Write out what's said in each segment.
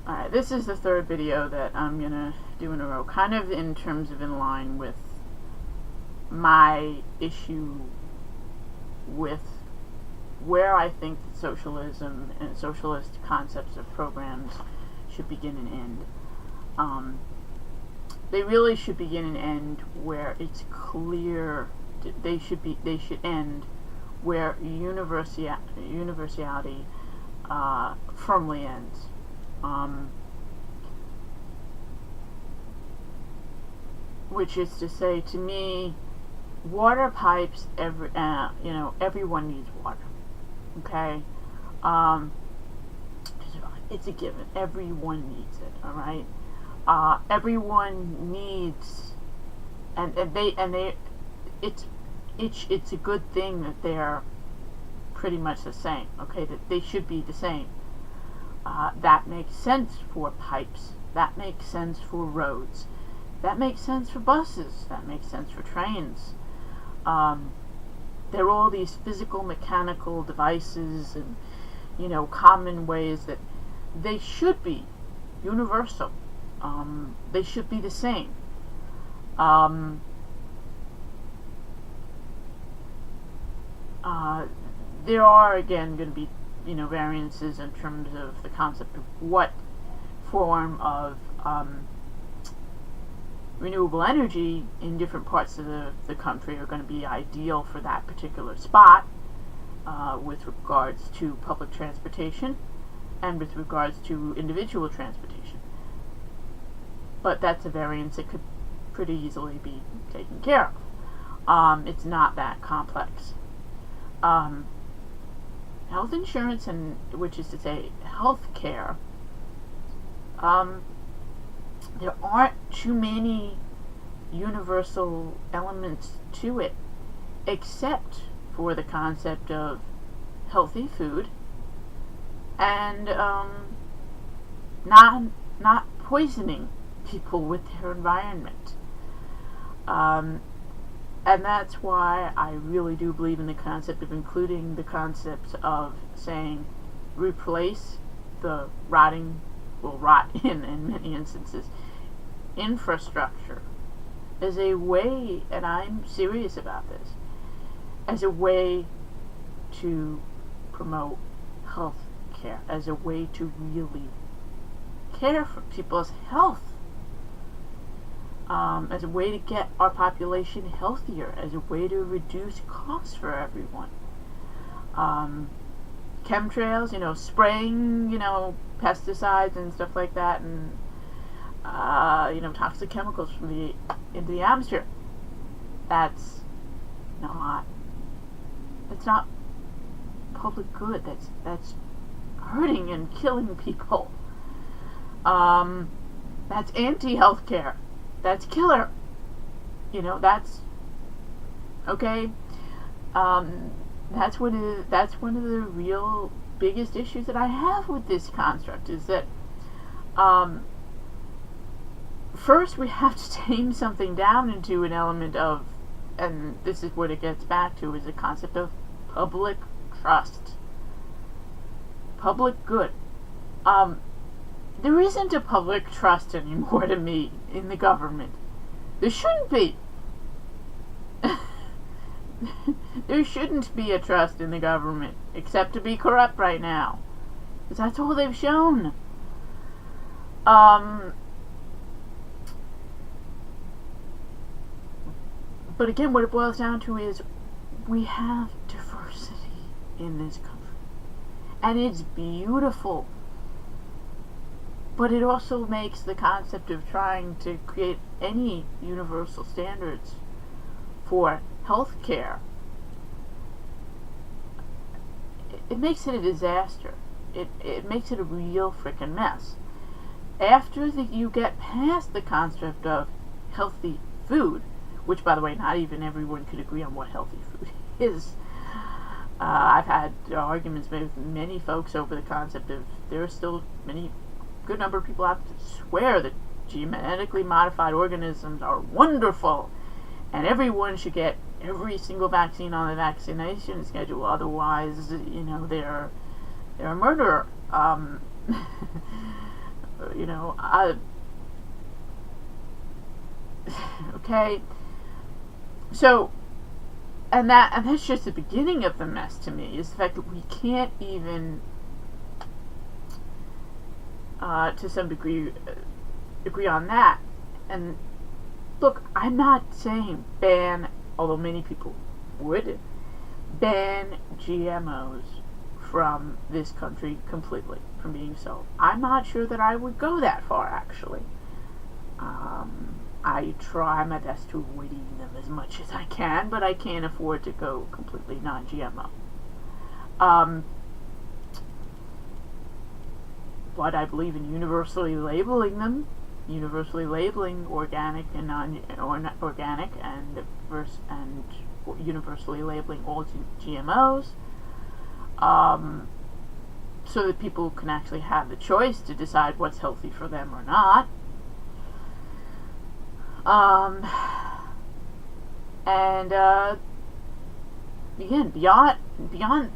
Alright, this is the third video that I'm gonna do in a row, kind of in terms of in line with my issue with where I think that socialism and socialist concepts of programs should begin and end. They really should begin and end where it's clear. They should end where universality firmly ends. Which is to say, to me, water pipes. Everyone needs water. Okay, it's a given. Everyone needs it. All right. Everyone needs, it's a good thing that they're pretty much the same. Okay, that they should be the same. That makes sense for pipes. That makes sense for roads. That makes sense for buses. That makes sense for trains. There are all these physical, mechanical devices and, common ways that they should be universal. They should be the same. There are, again, going to be, variances in terms of the concept of what form of renewable energy in different parts of the country are going to be ideal for that particular spot, with regards to public transportation and with regards to individual transportation. But that's a variance that could pretty easily be taken care of. It's not that complex. Health insurance, which is to say health care, there aren't too many universal elements to it, except for the concept of healthy food and not poisoning people with their environment. And that's why I really do believe in the concept of including the concepts of saying replace the rot in many instances, infrastructure as a way, and I'm serious about this, as a way to promote health care, as a way to really care for people's health, as a way to get our population healthier, as a way to reduce costs for everyone. Chemtrails, spraying, pesticides and stuff like that, and toxic chemicals into the atmosphere. That's not public good. That's hurting and killing people. That's anti-healthcare. That's killer. That's okay. That's one of the real biggest issues that I have with this construct, is that first we have to tame something down into an element of, and this is what it gets back to, is the concept of public trust, public good. There isn't a public trust anymore, to me, in the government. There shouldn't be. There shouldn't be a trust in the government, except to be corrupt right now, because that's all they've shown. But again, what it boils down to is we have diversity in this country, and it's beautiful. But it also makes the concept of trying to create any universal standards for health care, it makes it a disaster. It makes it a real frickin' mess. After you get past the concept of healthy food, which, by the way, not even everyone could agree on what healthy food is. I've had arguments with many folks over the concept of, there are still good number of people out to swear that genetically modified organisms are wonderful and everyone should get every single vaccine on the vaccination schedule, otherwise, they're a murderer. okay, so and that's just the beginning of the mess to me, is the fact that we can't even to some degree agree on that. And look, I'm not saying ban, although many people would ban GMOs from this country completely from being sold. I'm not sure that I would go that far, actually. I try my best to avoid eating them as much as I can, but I can't afford to go completely non-GMO. But I believe in universally labeling them, universally labeling organic and non-organic, and universally labeling all GMOs, so that people can actually have the choice to decide what's healthy for them or not. And again, beyond,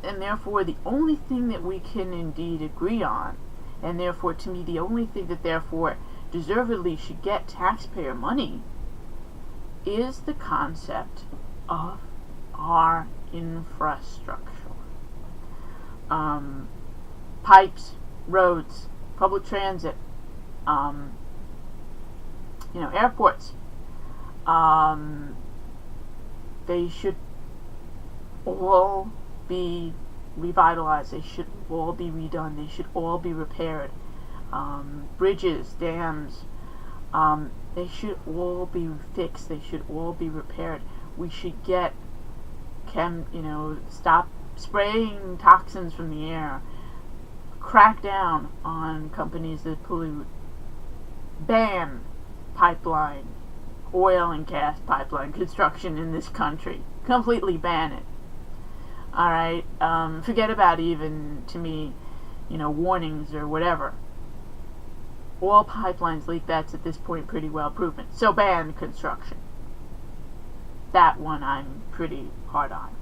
and therefore the only thing that we can indeed agree on, and therefore to me the only thing that therefore deservedly should get taxpayer money, is the concept of our infrastructure. Pipes, roads, public transit, airports. They should all be revitalized. They should all be redone. They should all be repaired. Bridges, dams, they should all be fixed. They should all be repaired. We should stop spraying toxins from the air. Crack down on companies that pollute. Ban pipeline, oil and gas pipeline construction in this country. Completely ban it. Alright? Forget about even, to me, warnings or whatever. All pipelines leak. That's at this point pretty well proven. So ban construction. That one I'm pretty hard on.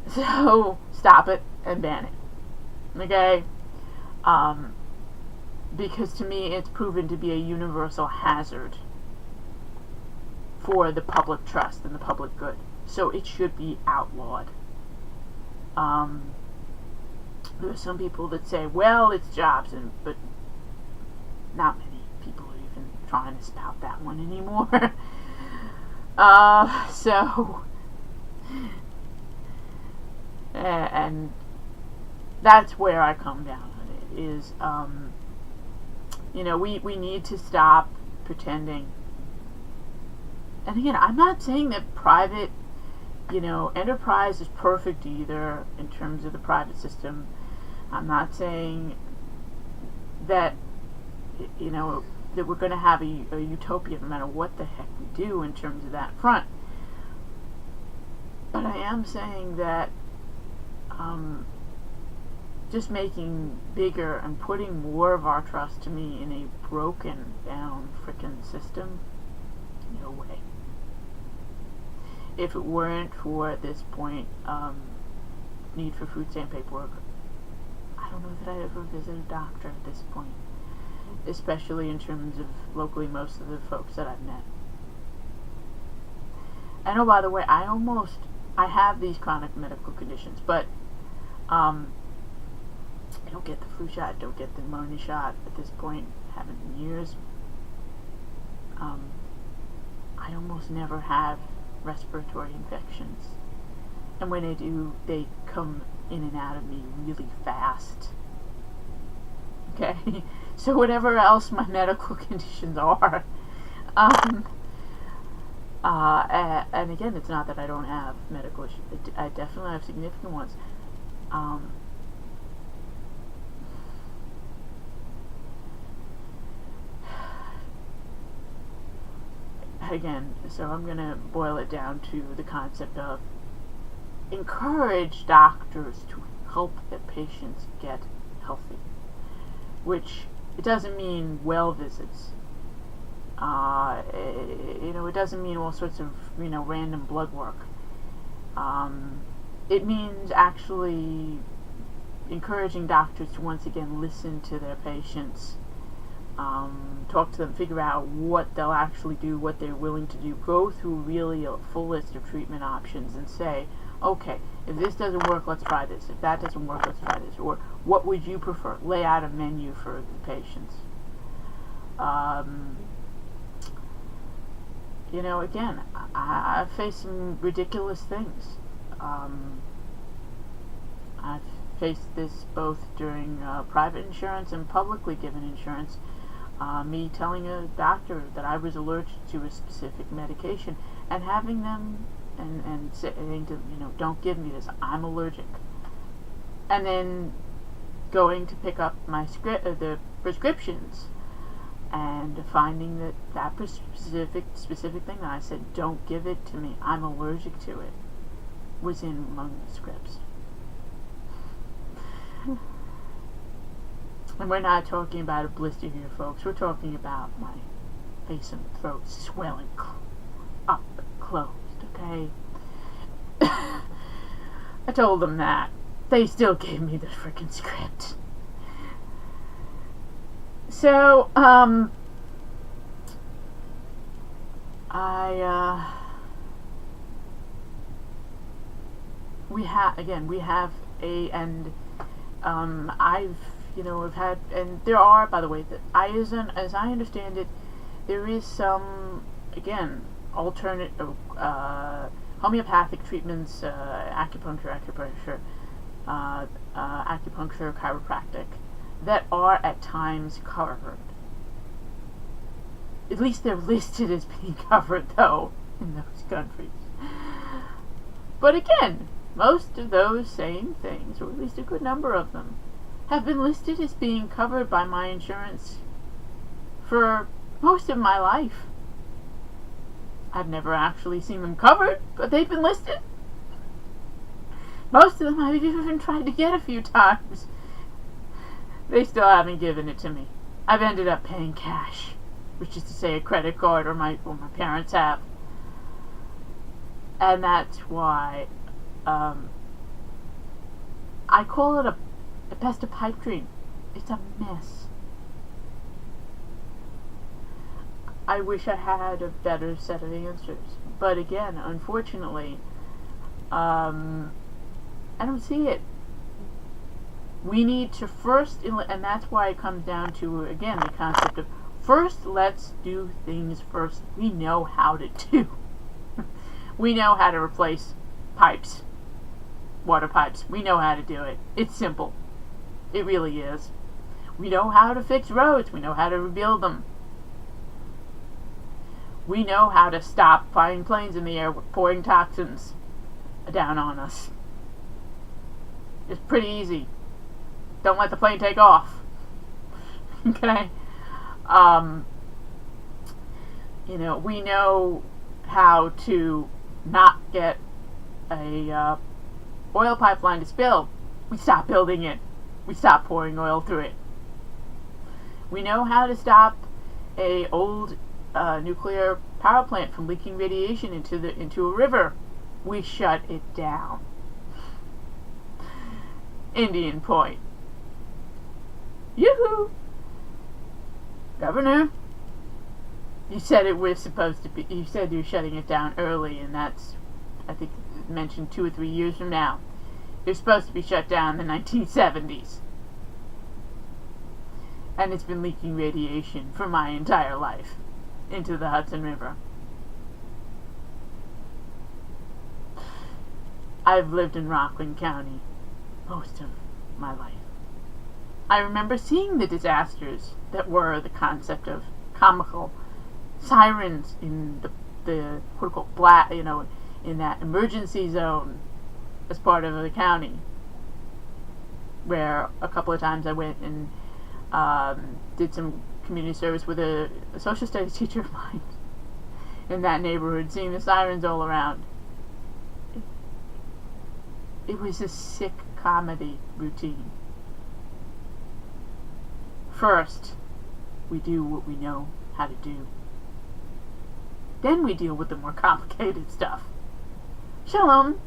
So stop it and ban it. Okay? Because to me it's proven to be a universal hazard for the public trust and the public good. So it should be outlawed. There are some people that say, well, it's jobs, but not many people are even trying to spout that one anymore. And that's where I come down on it, is, we need to stop pretending. And again, I'm not saying that private, enterprise is perfect either in terms of the private system. I'm not saying that, that we're going to have a utopia no matter what the heck we do in terms of that front. But I am saying that just making bigger and putting more of our trust, to me, in a broken down frickin' system, no way. If it weren't for, at this point, need for food stamp paperwork, I don't know that I'd ever visit a doctor at this point, especially in terms of locally most of the folks that I've met. And oh, by the way, I have these chronic medical conditions, but I don't get the flu shot, don't get the pneumonia shot at this point, haven't in years. I almost never have respiratory infections, and when I do, they come in and out of me really fast. Okay, so whatever else my medical conditions are, and again, it's not that I don't have medical issues. I definitely have significant ones. Again, so I'm going to boil it down to the concept of encourage doctors to help their patients get healthy, which it doesn't mean well visits. It doesn't mean all sorts of, random blood work. It means actually encouraging doctors to once again listen to their patients, talk to them, figure out what they'll actually do, what they're willing to do, go through really a full list of treatment options and say, okay, if this doesn't work, let's try this. If that doesn't work, let's try this. Or what would you prefer? Lay out a menu for the patients. Again, I've faced some ridiculous things. I've faced this both during private insurance and publicly given insurance. Me telling a doctor that I was allergic to a specific medication and having them and saying to don't give me this, I'm allergic. And then going to pick up my the prescriptions and finding that specific thing that I said, don't give it to me, I'm allergic to it, was in among the scripts. And we're not talking about a blister here, folks. We're talking about my face and throat swelling up and closed, okay? I told them that. They still gave me the frickin' script. So, we have I've had, and there are, by the way, as I understand it, there is some, again, alternate, homeopathic treatments, acupuncture, chiropractic, that are at times covered. At least they're listed as being covered, though, in those countries. But again, most of those same things, or at least a good number of them, have been listed as being covered by my insurance for most of my life. I've never actually seen them covered, but they've been listed. Most of them I've even tried to get a few times. They still haven't given it to me. I've ended up paying cash, which is to say a credit card or my parents have. And that's why I call it at best a pipe dream. It's a mess. I wish I had a better set of answers. But again, unfortunately, I don't see it. We need to first, and that's why it comes down to, again, the concept of first, let's do things first we know how to do. We know how to replace pipes, water pipes. We know how to do it. It's simple. It really is. We know how to fix roads. We know how to rebuild them. We know how to stop flying planes in the air with pouring toxins down on us. It's pretty easy. Don't let the plane take off. Okay? We know how to not get a oil pipeline to spill. We stop building it. We stop pouring oil through it. We know how to stop a old nuclear power plant from leaking radiation into a river. We shut it down. Indian Point. Yoo-hoo! Governor, you said it was supposed to be, you said you're shutting it down early, and that's, I think, mentioned 2 or 3 years from now. It's supposed to be shut down in the 1970s. And it's been leaking radiation for my entire life into the Hudson River. I've lived in Rockland County most of my life. I remember seeing the disasters that were the concept of comical sirens in the quote-unquote black, in that emergency zone as part of the county, where a couple of times I went and did some community service with a social studies teacher of mine in that neighborhood, seeing the sirens all around. It was a sick comedy routine. First, we do what we know how to do. Then we deal with the more complicated stuff. Shalom.